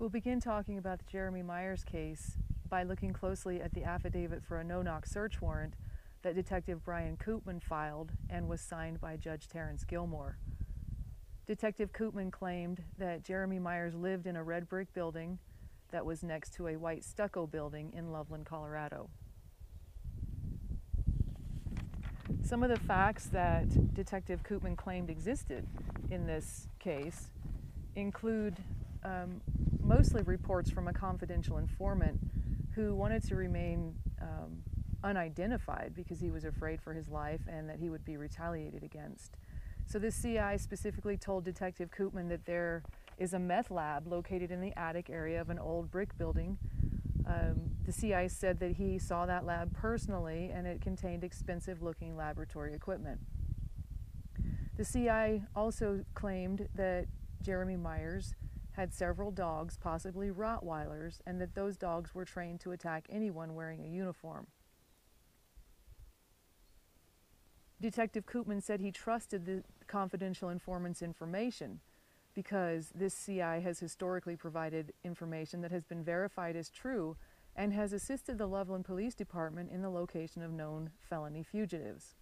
We'll begin talking about the Jeremy Myers case by looking closely at the affidavit for a no-knock search warrant that Detective Brian Koopman filed and was signed by Judge Terrence Gilmore. Detective Koopman claimed that Jeremy Myers lived in a red brick building that was next to a white stucco building in Loveland, Colorado. Some of the facts that Detective Koopman claimed existed in this case include mostly reports from a confidential informant who wanted to remain unidentified because he was afraid for his life and that he would be retaliated against. So this CI specifically told Detective Koopman that there is a meth lab located in the attic area of an old brick building. The CI said that he saw that lab personally and it contained expensive-looking laboratory equipment. The CI also claimed that Jeremy Myers had several dogs, possibly Rottweilers, and that those dogs were trained to attack anyone wearing a uniform. Detective Koopman said he trusted the confidential informant's information because this CI has historically provided information that has been verified as true and has assisted the Loveland Police Department in the location of known felony fugitives.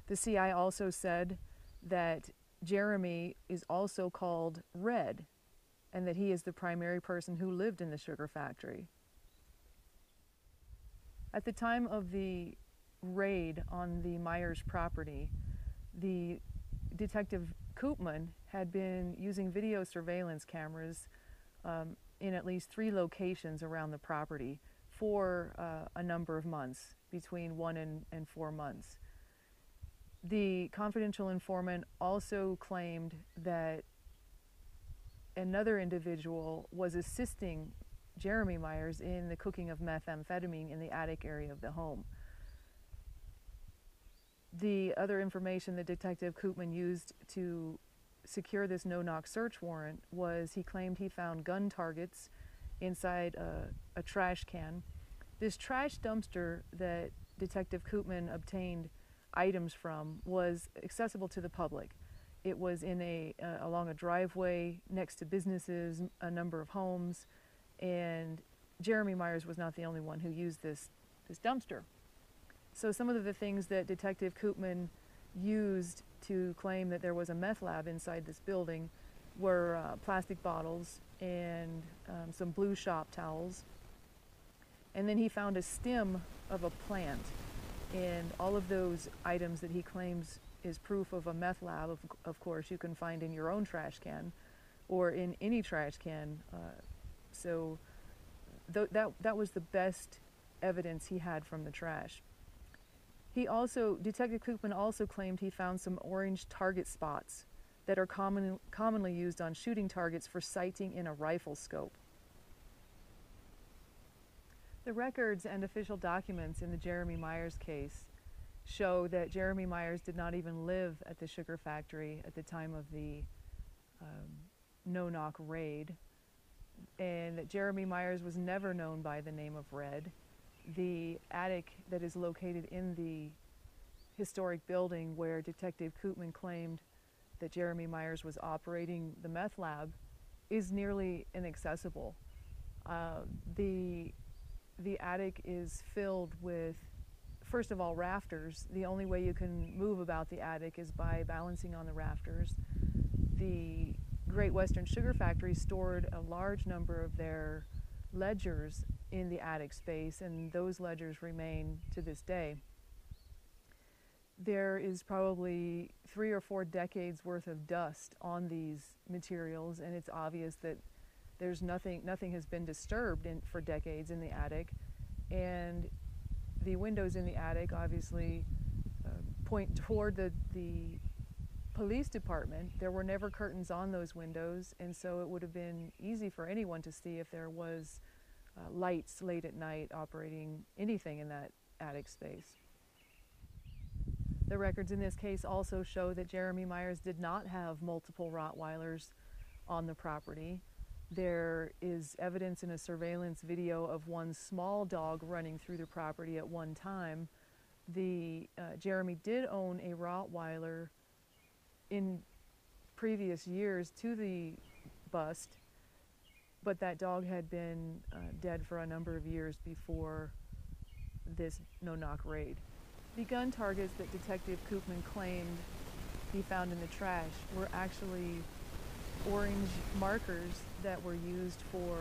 The CI also said that Jeremy is also called Red and that he is the primary person who lived in the sugar factory. At the time of the raid on the Myers property, the Detective Koopman had been using video surveillance cameras in at least 3 locations around the property for a number of months, between 1 and 4 months. The confidential informant also claimed that another individual was assisting Jeremy Myers in the cooking of methamphetamine in the attic area of the home. The other information that Detective Koopman used to secure this no-knock search warrant was he claimed he found gun targets inside a trash can. This trash dumpster that Detective Koopman obtained items from was accessible to the public. It was in along a driveway next to businesses, a number of homes, and Jeremy Myers was not the only one who used this dumpster. So some of the things that Detective Koopman used to claim that there was a meth lab inside this building were plastic bottles and some blue shop towels. And then he found a stem of a plant. And all of those items that he claims is proof of a meth lab, of course, you can find in your own trash can or in any trash can. So that was the best evidence he had from the trash. Detective Koopman also claimed he found some orange target spots that are commonly used on shooting targets for sighting in a rifle scope. The records and official documents in the Jeremy Myers case show that Jeremy Myers did not even live at the sugar factory at the time of the no-knock raid, and that Jeremy Myers was never known by the name of Red. The attic that is located in the historic building where Detective Koopman claimed that Jeremy Myers was operating the meth lab is nearly inaccessible. The attic is filled with, first of all, rafters. The only way you can move about the attic is by balancing on the rafters. The Great Western Sugar Factory stored a large number of their ledgers in the attic space, and those ledgers remain to this day. There is probably 3 or 4 decades worth of dust on these materials, and it's obvious that there's nothing has been disturbed for decades in the attic, and the windows in the attic obviously point toward the police department. There were never curtains on those windows, and so it would have been easy for anyone to see if there was lights late at night operating anything in that attic space. The records in this case also show that Jeremy Myers did not have multiple Rottweilers on the property. There is evidence in a surveillance video of one small dog running through the property at one time. Jeremy did own a Rottweiler in previous years to the bust, but that dog had been dead for a number of years before this no-knock raid. The gun targets that Detective Koopman claimed he found in the trash were actually orange markers that were used for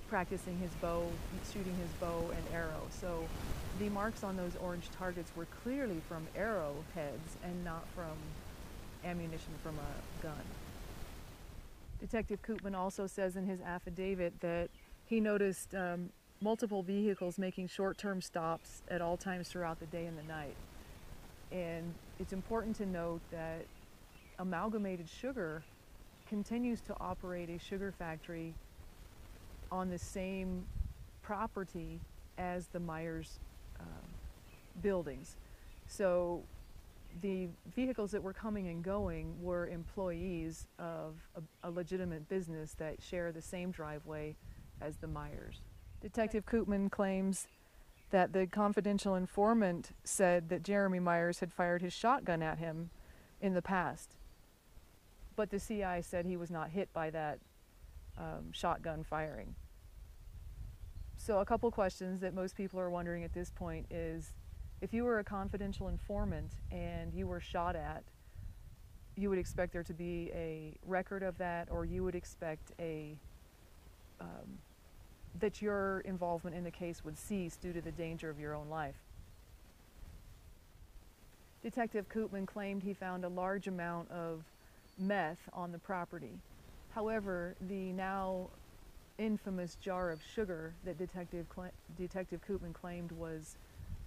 practicing his bow, shooting his bow and arrow. So the marks on those orange targets were clearly from arrow heads and not from ammunition from a gun. Detective Koopman also says in his affidavit that he noticed multiple vehicles making short-term stops at all times throughout the day and the night. And it's important to note that Amalgamated Sugar continues to operate a sugar factory on the same property as the Myers buildings. So the vehicles that were coming and going were employees of a legitimate business that share the same driveway as the Myers. Detective Koopman claims that the confidential informant said that Jeremy Myers had fired his shotgun at him in the past, but the CI said he was not hit by that shotgun firing. So a couple questions that most people are wondering at this point is, if you were a confidential informant and you were shot at, you would expect there to be a record of that, or you would expect that your involvement in the case would cease due to the danger of your own life. Detective Koopman claimed he found a large amount of meth on the property. However, the now infamous jar of sugar that Detective Koopman claimed was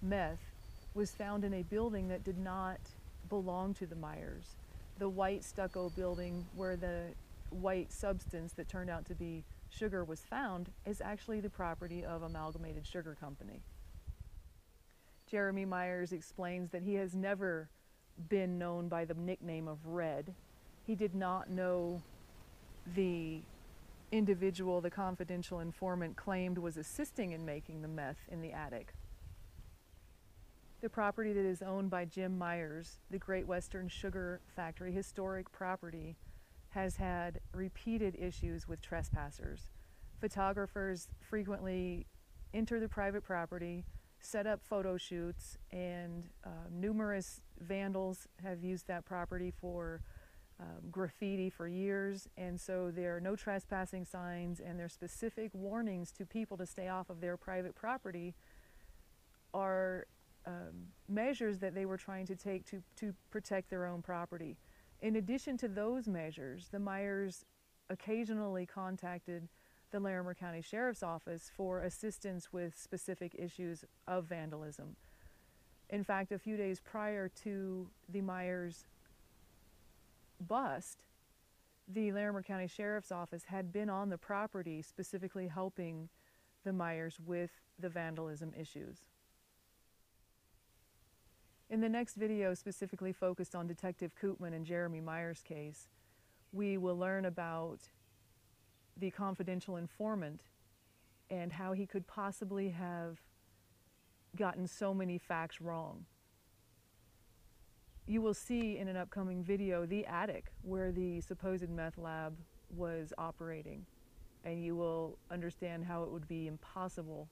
meth was found in a building that did not belong to the Myers. The white stucco building where the white substance that turned out to be sugar was found is actually the property of Amalgamated Sugar Company. Jeremy Myers explains that he has never been known by the nickname of Red. He did not know the individual the confidential informant claimed was assisting in making the meth in the attic. The property that is owned by Jim Myers, the Great Western Sugar Factory historic property, has had repeated issues with trespassers. Photographers frequently enter the private property, set up photo shoots, and numerous vandals have used that property for graffiti for years, and so there are no trespassing signs, and their specific warnings to people to stay off of their private property are measures that they were trying to take to protect their own property. In addition to those measures, the Myers occasionally contacted the Larimer County Sheriff's Office for assistance with specific issues of vandalism. In fact, a few days prior to the Myers bust, the Larimer County Sheriff's Office had been on the property specifically helping the Myers with the vandalism issues. In the next video, specifically focused on Detective Koopman and Jeremy Myers' case, we will learn about the confidential informant and how he could possibly have gotten so many facts wrong. You will see in an upcoming video the attic where the supposed meth lab was operating, and you will understand how it would be impossible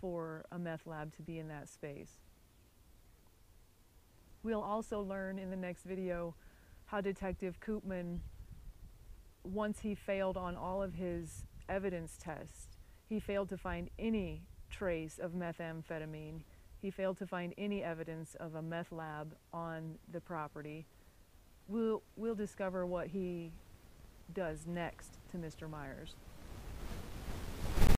for a meth lab to be in that space. We'll also learn in the next video how Detective Koopman, once he failed on all of his evidence tests, he failed to find any trace of methamphetamine. He failed to find any evidence of a meth lab on the property. We'll discover what he does next to Mr. Myers.